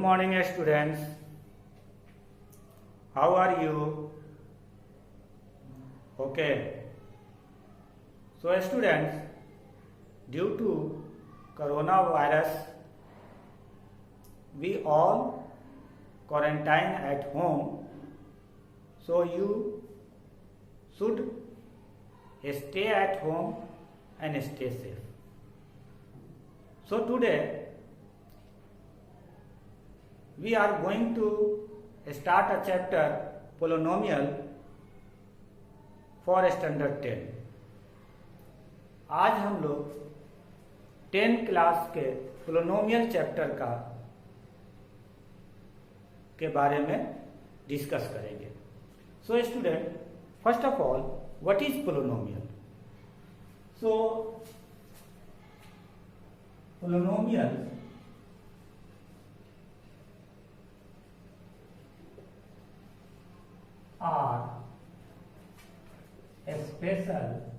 morning, students. How are you? Okay. So, students, due to coronavirus, we all quarantine at home. So, you should stay at home and stay safe. So, today we are going to start a chapter polynomial for standard 10. आज हम लोग 10 class के polynomial chapter के बारे में discuss करेंगे. So student, first of all, what is polynomial? So polynomial are a special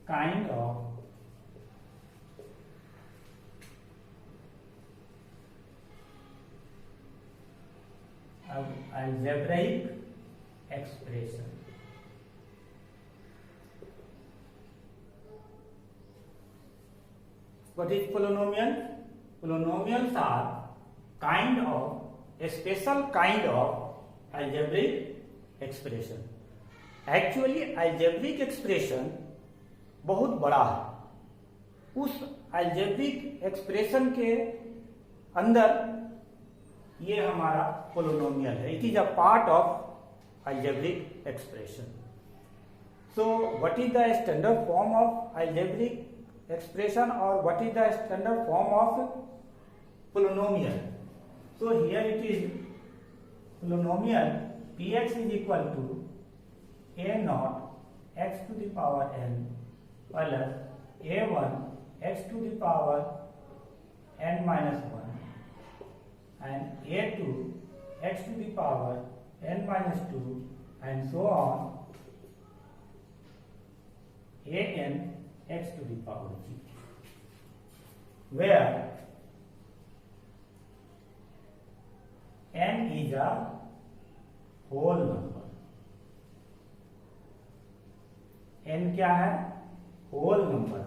kind of algebraic expression. What is polynomial? Polynomials are a special kind of algebraic expression. Actually algebraic expression बहुत बड़ा है. उस algebraic expression के अंदर ये हमारा polynomial है. It is a part of algebraic expression. So what is the standard form of algebraic expression or what is the standard form of polynomial? So here it is polynomial px is equal to a naught x to the power n plus a1 x to the power n minus 1 and a2 x to the power n minus 2 and so on an x to the power g, where n is a whole number. n क्या है? whole number.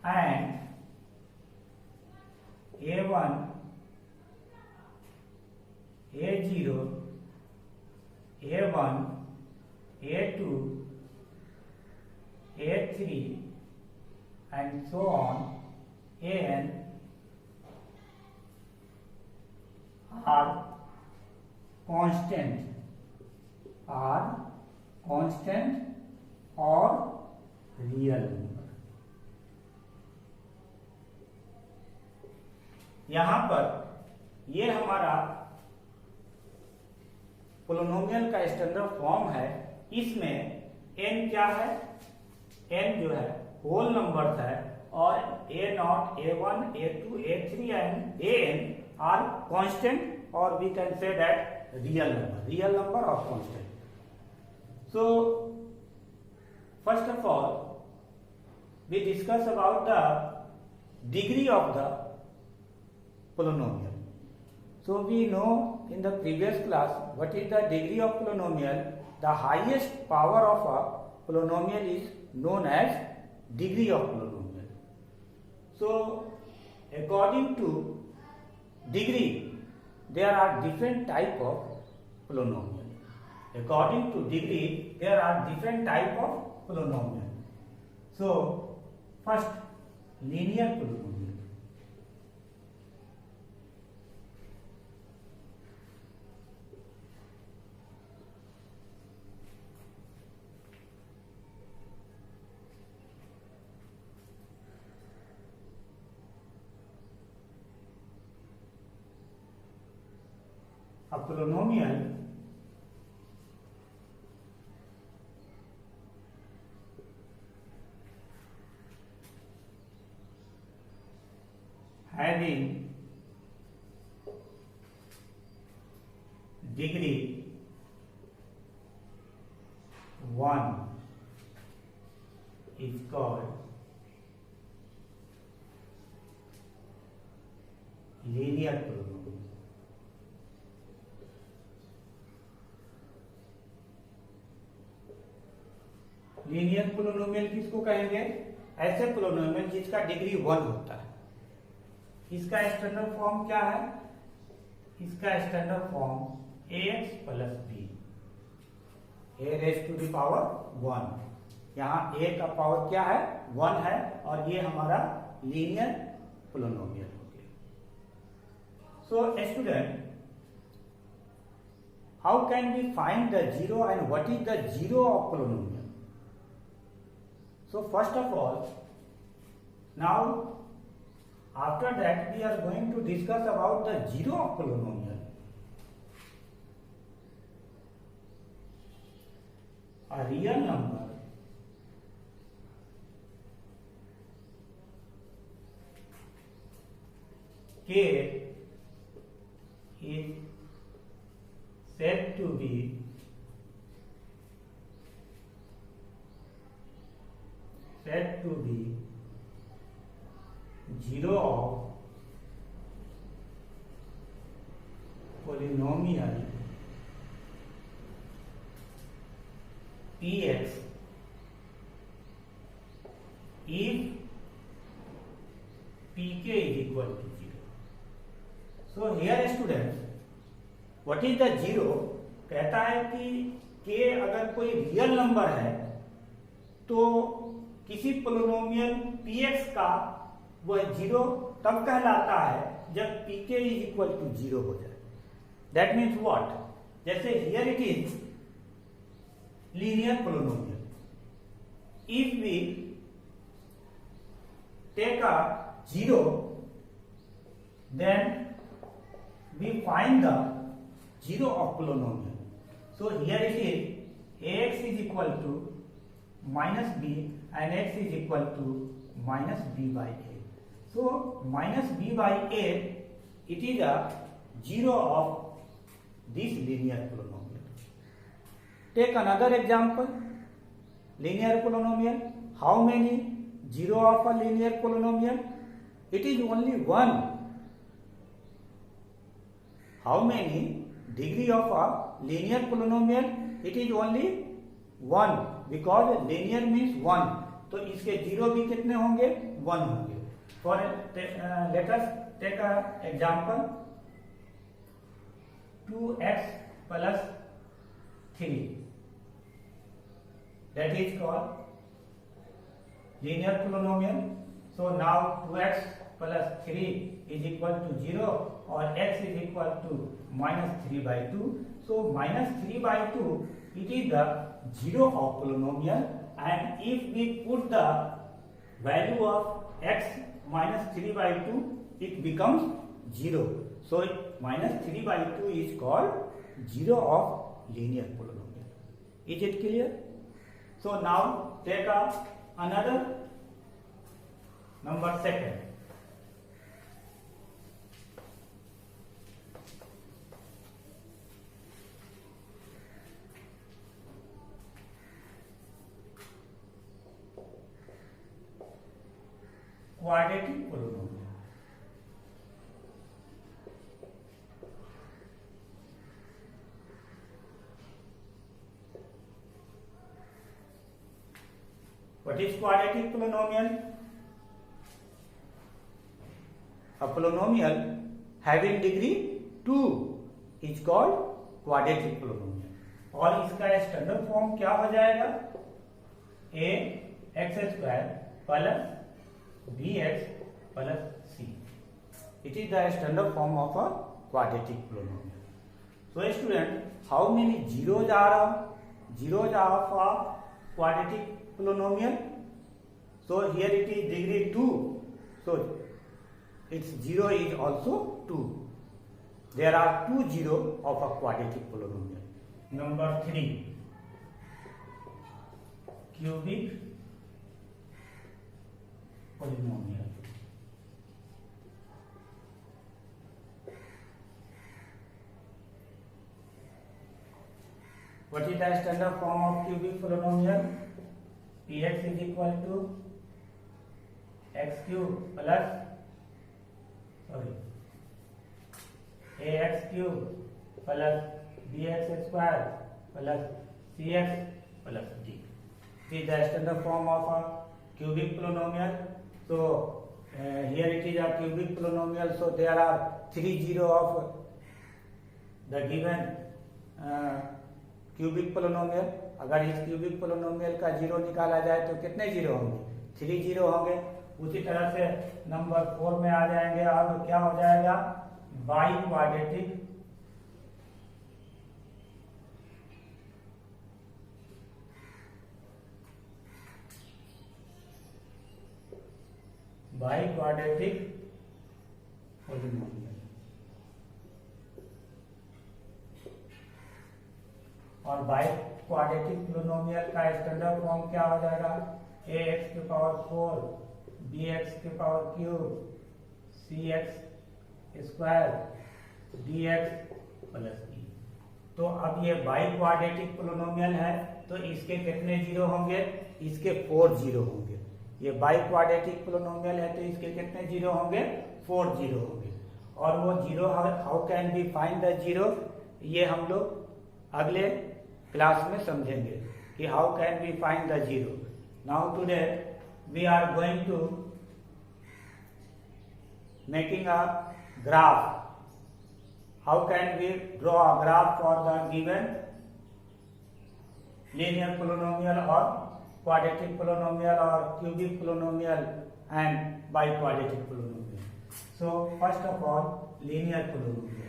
And a1, a0, a1, a2, a3 and so on an are constant or real number. यहां पर ये हमारा polynomial का standard form है. इसमें n क्या है? n जो है होल नंबर्स है और a not, a1, a2, a3 and an are constant or we can say that real number or constant. So first of all we discuss about the degree of the polynomial. So we know in the previous class what is the degree of polynomial. The highest power of a polynomial is known as degree of polynomial. So according to degree, there are different type of polynomial. According to degree, there are different type of polynomial. So first, linear polynomial. A polynomial having degree 1 is called linear polynomial. Linear polynomial किसको कहेंगे? ऐसे polynomial जिसका degree 1 होता है। इसका standard form क्या है? इसका standard form ax plus b, a raise to the power 1। यहाँ a का पावर क्या है? 1 है, और ये हमारा लीनियर पोलिनोमियल हो गया। So student, how can we find the zero and what is the zero of polynomial? So first of all, now after that we are going to discuss about the zero of polynomial. A real number k is said to be zero of polynomial px if pk is equal to 0. So here students, what is the zero? कहता है कि k अगर कोई real number है तो किसी polynomial px का वह जीरो तब कहलाता है जब pk इज इक्वल टू 0 हो जाए। That means what? जैसे here it is linear polynomial, if we take a zero then we find the zero of polynomial. So here it is ax is equal to minus b and x is equal to minus b by a. So minus b by a, it is a zero of this linear polynomial. Take another example, linear polynomial. How many zero of a linear polynomial? It is only 1. How many degree of a linear polynomial? It is only 1, because linear means 1, तो इसके zero भी कितने होंगे? 1 होंगे। For let us take a example 2x plus 3, that is called linear polynomial. So now 2x plus 3 is equal to 0 और x is equal to -3/2। So -3/2 it is the zero of polynomial, and if we put the value of x -3/2, it becomes 0. So -3/2 is called zero of linear polynomial. Is it clear? So now take another number second. Quadratic polynomial. What is quadratic polynomial? A polynomial having degree 2 is called quadratic polynomial. और इसका standard form क्या हो जाएगा? ax² plus bx plus c. It is the standard form of a quadratic polynomial. So student, how many zeros are of a quadratic polynomial? So here it is degree 2, so its zero is also 2. There are 2 zeros of a quadratic polynomial. Number 3, cubic polynomial. What is the standard form of cubic polynomial? Px is equal to x cube plus a x cube plus b x square plus c x plus d is the standard form of a cubic polynomial. So here it is a cubic polynomial, so there are 3 zero of the given cubic polynomial. अगर इस cubic polynomial का zero निकाला जाए तो कितने zero होंगे? 3 zero होंगे। उसी तरह से नंबर 4 में आ जाएंगे। अब क्या हो जाएगा? बाई क्वाड्रेटिक पोलिनोमियल, और बाई क्वाड्रेटिक पोलिनोमियल का स्टैंडर्ड फॉर्म क्या हो जाएगा? ए एक्स की पावर 4 बी एक्स की power cube c x square d x plus e. तो अब ये बाई क्वाड्रेटिक पोलिनोमियल है, तो इसके कितने जीरो होंगे? इसके 4 जीरो होंगे। ये बाई क्वाड्रेटिक पोलिनोमियल है तो इसके कितने जीरो होंगे? 4 जीरो होंगे। और वो zero how can be find the zero, ये हम लोग अगले क्लास में समझेंगे कि how can be find the zero. Now today we are going to making a graph. How can we draw a graph for the given linear polynomial or quadratic polynomial or cubic polynomial and biquadratic polynomial. So first of all, linear polynomial.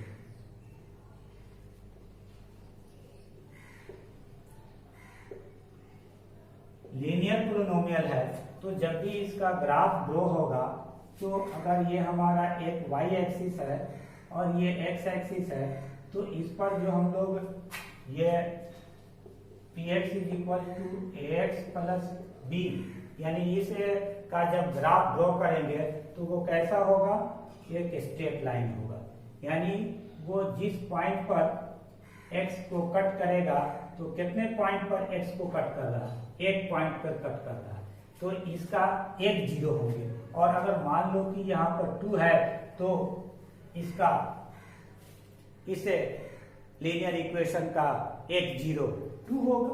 Linear polynomial है तो जब भी इसका graph draw होगा तो अगर ये हमारा एक y एक्सिस है और ये x एक्सिस है, तो इस पर जो हम लोग ये px is equal to ax plus b, यानी इसे का जब ग्राफ ड्रॉ करेंगे तो वो कैसा होगा? एक स्ट्रेट लाइन होगा। यानी वो जिस पॉइंट पर x को कट करेगा, तो कितने पॉइंट पर x को कट कर रहा है? एक पॉइंट पर कट कर रहा है, तो इसका एक जीरो होंगे। और अगर मान लो कि यहाँ पर 2 है तो इसका इसे लीनियर इक्वेशन का एक जीरो 2 होगा।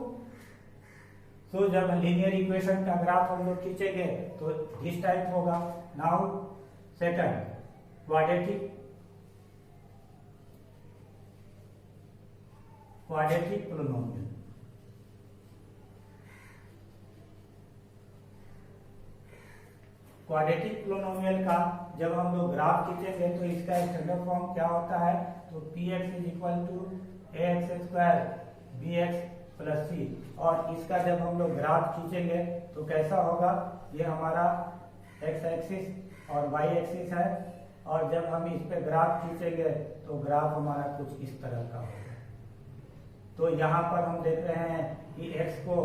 तो जब लीनियर इक्वेशन का ग्राफ हम लोग खींचेंगे तो इस टाइप होगा। Now second, quadratic polynomial. Quadratic polynomial का जब हम लोग ग्राफ खींचेंगे तो इसका स्टैंडर्ड फॉर्म क्या होता है? तो px is equal to ax square bx plus c. और इसका जब हम लोग ग्राफ खींचेंगे तो कैसा होगा? ये हमारा x एक्सिस और y एक्सिस है, और जब हम इस पे ग्राफ खींचेंगे तो ग्राफ हमारा कुछ इस तरह का होगा। तो यहाँ पर हम देख रहे हैं कि x को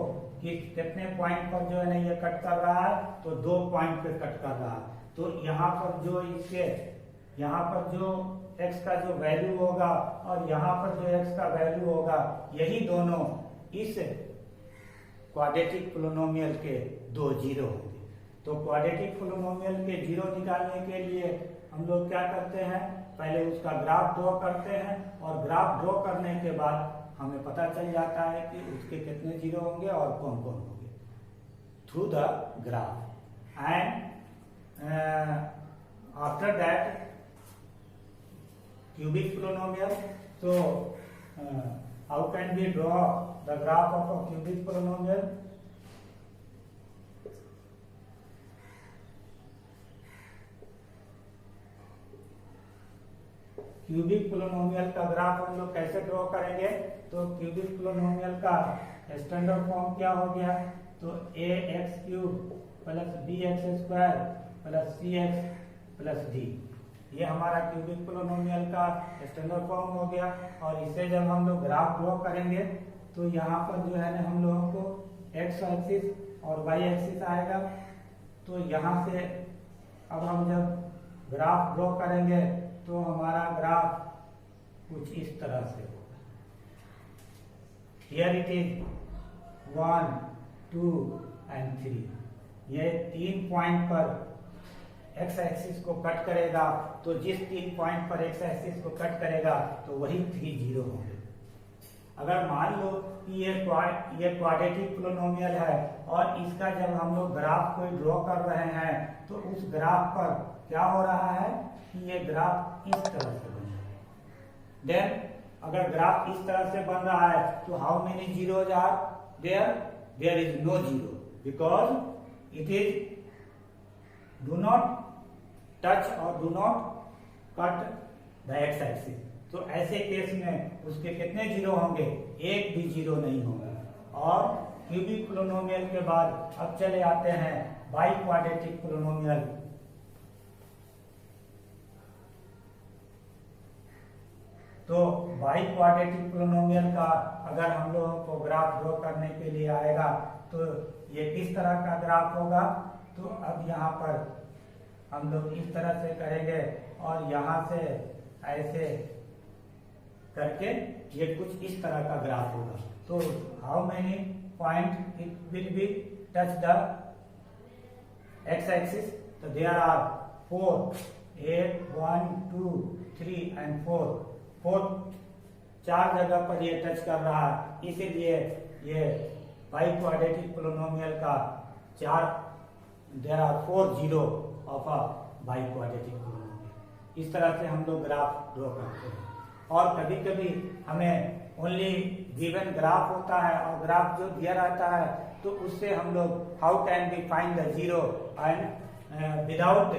कितने पॉइंट पर जो है ना ये कट कर रहा है? तो 2 पॉइंट पे कट कर रहा है। तो यहाँ पर जो इसके यहाँ पर जो x का जो वैल्यू होगा और यहाँ पर जो x का वैल्यू होगा, यही दोनों इस क्वाड्रेटिक पोलिनोमियल के 2 जीरो होंगे। तो क्वाड्रेटिक पोलिनोमियल के जीरो निकालने के लिए हम लोग क्या करते हैं? पहले उसका ग्राफ ड्रॉ करते हैं, और ग्राफ ड्रॉ करने के बाद हमें पता चल जाता है कि उसके कितने जीरो होंगे और कौन कौन होंगे through the graph. And after that cubic polynomial. So how can we draw the graph of a cubic polynomial? Cubic polynomial का ग्राफ हम लोग कैसे ड्रॉ करेंगे? तो क्यूबिक पोलिनोमियल का स्टैंडर्ड फॉर्म क्या हो गया? तो a x cube plus b x square plus c x plus d, ये हमारा क्यूबिक पोलिनोमियल का स्टैंडर्ड फॉर्म हो गया। और इसे जब हम लोग ग्राफ ड्रॉ करेंगे तो यहाँ पर जो है ना हम लोगों को एक्स एक्सिस और वाई एक्सिस आएगा। तो यहाँ से अब हम जब ग्राफ ड्रॉ करेंगे तो हमारा ग्राफ कुछ इस तरह से होगा। हियर इट इज 1, 2 and 3, ये 3 पॉइंट पर एक्स एक्सिस को कट करेगा, तो जिस 3 पॉइंट पर एक्स एक्सिस को कट करेगा तो वही 3 जीरो होंगे। अगर मान लो कि ये क्वाड्रेटिक पोलिनोमियल है और इसका जब हम लोग ग्राफ को ड्रॉ कर रहे हैं तो उस ग्राफ पर क्या हो रहा है कि ये ग्राफ इस तरह से बन रहा है। देन अगर ग्राफ इस तरह से बन रहा है तो how many zeros are there? There is no zero, because it is do not touch और do not cut the x axis. तो ऐसे केस में उसके कितने जीरो होंगे? एक भी जीरो नहीं होगा। और क्यूबिक पोलिनोमियल के बाद अब चले आते हैं बाई क्वाड्रेटिक पोलिनोमियल। तो बाई क्वाड्रेटिक पोलिनोमियल का अगर हम लोगों को ग्राफ ड्रॉ करने के लिए आएगा तो ये किस तरह का ग्राफ होगा? तो अब यहाँ पर हम लोग इस तरह से करेंगे और यहाँ से ऐसे करके ये कुछ इस तरह का ग्राफ होगा। तो how many point it will be touch the x axis? तो देयर आर 4, 1 2 3 एंड 4 चार जगह पर ये टच कर रहा है, इसीलिए ये बाई क्वाड्रेटिक पोलिनोमियल का there are 4 zero of a by quadratic polynomial. इस तरह से हम लोग ग्राफ ड्रॉ करते हैं। और कभी कभी हमें ओनली गिवन ग्राफ होता है और ग्राफ जो दिया रहता है तो उससे हम लोग how can be find the zero and without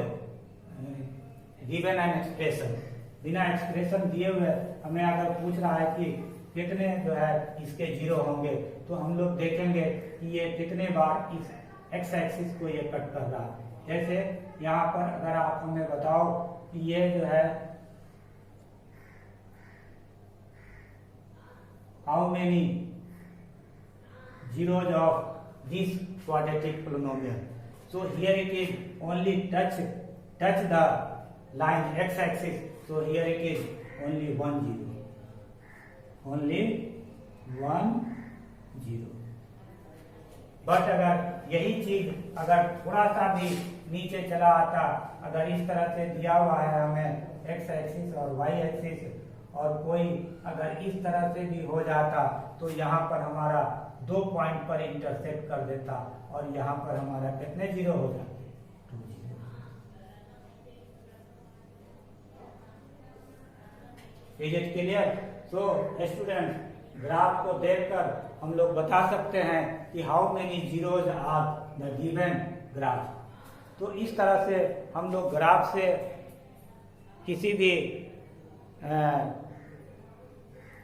given an expression. बिना एक्सप्रेशन दिए हुए हमें अगर पूछ रहा है कि कितने जो है इसके जीरो होंगे तो हम लोग देखेंगे कि ये कितने बार इस एक्स एक्सिस को ये कट कर रहा है। जैसे यहाँ पर अगर आप हमें बताओ कि ये जो है how many zeros of this quadratic polynomial? So here it is only touch the line x axis, so here it is only 1 zero, only 1 zero। But अगर यही चीज अगर थोड़ा सा भी नीचे चला आता, अगर इस तरह से दिया हुआ है हमें एक्स एक्सिस और वाई एक्सिस और कोई अगर इस तरह से भी हो जाता तो यहाँ पर हमारा 2 पॉइंट पर इंटरसेक्ट कर देता और यहाँ पर हमारा कितने जीरो हो जाते? 2 zero. Is it clear? So student, graph को देखकर हम लोग बता सकते हैं कि how many zeros are the given graph. तो इस तरह से हम लोग ग्राफ से किसी भी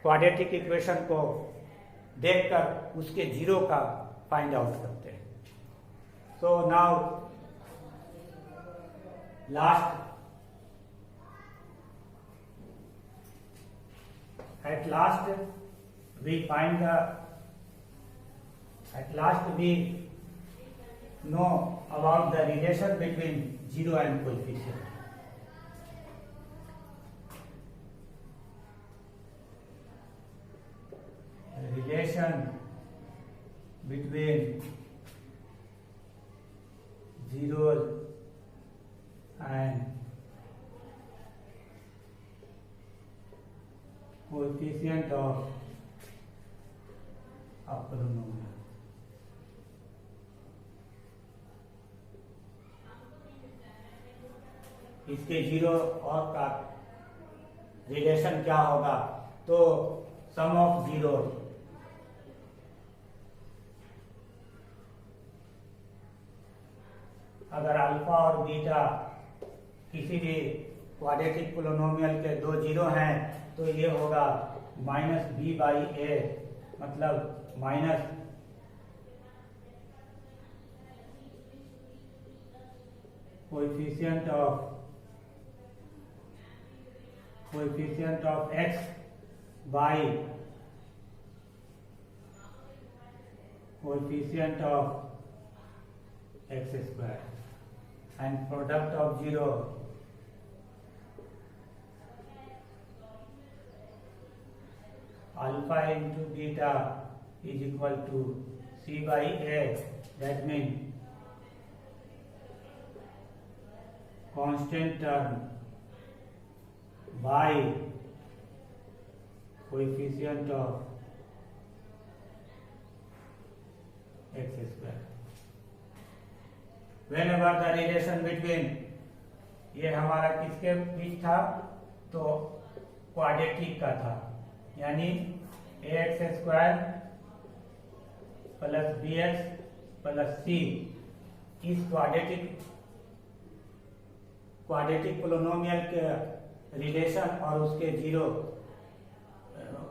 क्वाड्रेटिक इक्वेशन को देखकर उसके जीरो का फाइंड आउट करते हैं। So now at last we know about the relation between zero and coefficient. Relation between zeros and coefficient of a polynomial. इसके जीरो और का रिलेशन क्या होगा? तो सम ऑफ जीरो अगर अल्फा और बीटा किसी भी क्वाड्रेटिक पोलिनोमियल के 2 जीरो हैं तो ये होगा -b/a, मतलब minus coefficient of x by coefficient of x square and product of zero alpha into beta is equal to c/a. That means constant term by coefficient of x square. Whenever the relation between, ये हमारा किसके बीच था, तो quadratic का था, यानी ax square plus bx plus c इस quadratic polynomial के रिलेशन और उसके जीरो,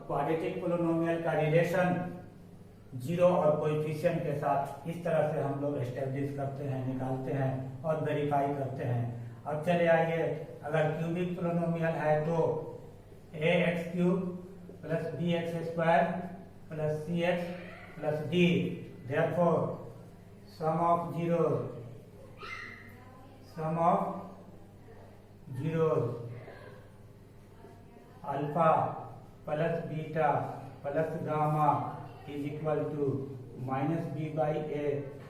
क्वाड्रेटिक पोलिनोमियल का रिलेशन जीरो और कोएफिशिएंट के साथ इस तरह से हम लोग एस्टेब्लिश करते हैं, निकालते हैं और वेरीफाई करते हैं। अब चले आइए, अगर क्यूबिक पोलिनोमियल है तो ax cube plus bx square plus cx plus d, therefore sum of zeros alpha plus beta plus gamma is equal to minus b by a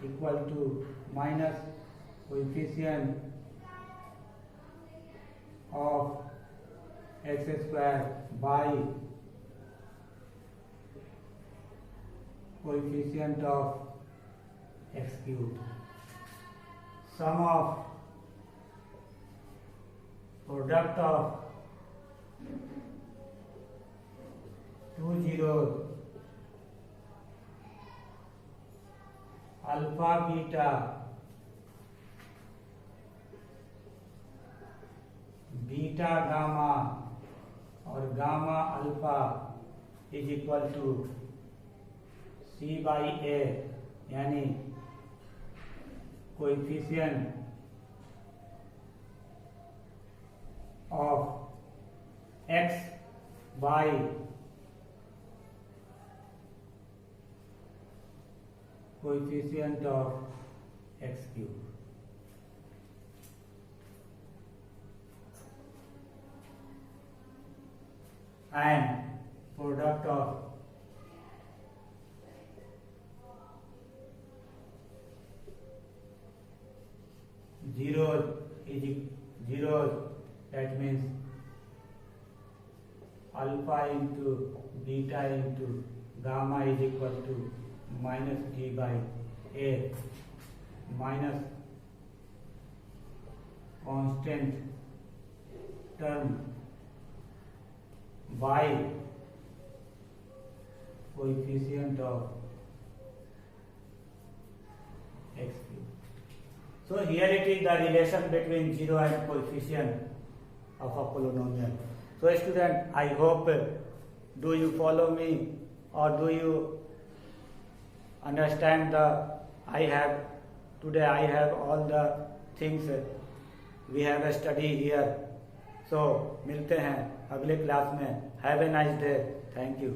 equal to minus coefficient of x square by coefficient of x cube, sum of product of two zeros alpha beta beta gamma और gamma alpha is equal to c by a, यानी coefficient of x by coefficient of x cube. And product of zeros is zeros, that means alpha into beta into gamma is equal to minus d by a minus constant term by coefficient of x cube. So here it is the relation between zero and coefficient of a polynomial. So student, I hope do you follow me or do you understand today I have all the things we have studied here. So मिलते हैं अगले class में। Have a nice day. Thank you.